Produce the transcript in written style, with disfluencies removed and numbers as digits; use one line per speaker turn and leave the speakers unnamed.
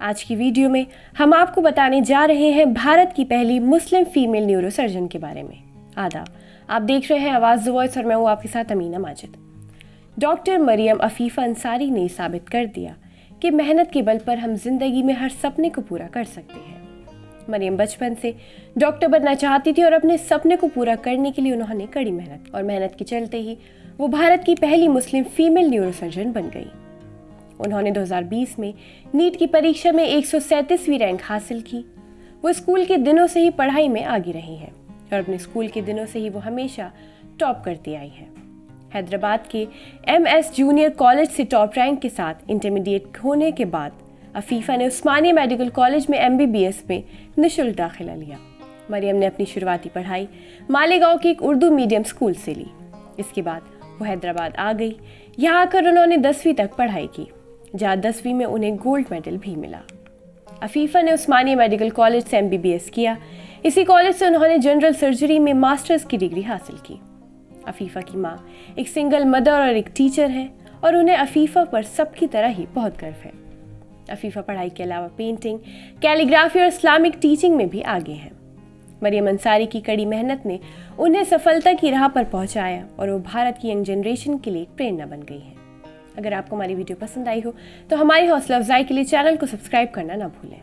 आज की वीडियो में हम आपको बताने जा रहे हैं भारत की पहली मुस्लिम फीमेल न्यूरोसर्जन के बारे में। आदाब, आप देख रहे हैं आवाज़ द वॉइस और मैं हूँ आपके साथ अमीना माजिद। डॉक्टर मरियम अफीफ़ा अंसारी ने साबित कर दिया कि मेहनत के बल पर हम जिंदगी में हर सपने को पूरा कर सकते हैं। मरियम बचपन से डॉक्टर बनना चाहती थी और अपने सपने को पूरा करने के लिए उन्होंने कड़ी मेहनत के चलते ही वो भारत की पहली मुस्लिम फीमेल न्यूरोसर्जन बन गई। उन्होंने 2020 में नीट की परीक्षा में 137वीं रैंक हासिल की। वो स्कूल के दिनों से ही पढ़ाई में आगे रही हैं और अपने स्कूल के दिनों से ही वो हमेशा टॉप करती आई हैं। हैदराबाद के MS जूनियर कॉलेज से टॉप रैंक के साथ इंटरमीडिएट होने के बाद अफीफ़ा ने उस्मानिया मेडिकल कॉलेज में MBBS में निःशुल्क दाखिला लिया। मरियम ने अपनी शुरुआती पढ़ाई मालेगांव के एक उर्दू मीडियम स्कूल से ली। इसके बाद वो हैदराबाद आ गई। यहाँ आकर उन्होंने 10वीं तक पढ़ाई की, जहाँ 10वीं में उन्हें गोल्ड मेडल भी मिला। अफीफ़ा ने उस्मानिया मेडिकल कॉलेज से MBBS किया। इसी कॉलेज से उन्होंने जनरल सर्जरी में मास्टर्स की डिग्री हासिल की। अफीफ़ा की माँ एक सिंगल मदर और एक टीचर हैं और उन्हें अफीफ़ा पर सबकी तरह ही बहुत गर्व है। अफीफ़ा पढ़ाई के अलावा पेंटिंग, कैलीग्राफी और इस्लामिक टीचिंग में भी आगे हैं। मरियम अंसारी की कड़ी मेहनत ने उन्हें सफलता की राह पर पहुंचाया और वो भारत की यंग जनरेशन के लिए एक प्रेरणा बन गई हैं। अगर आपको हमारी वीडियो पसंद आई हो तो हमारी हौसला अफजाई के लिए चैनल को सब्सक्राइब करना ना भूलें।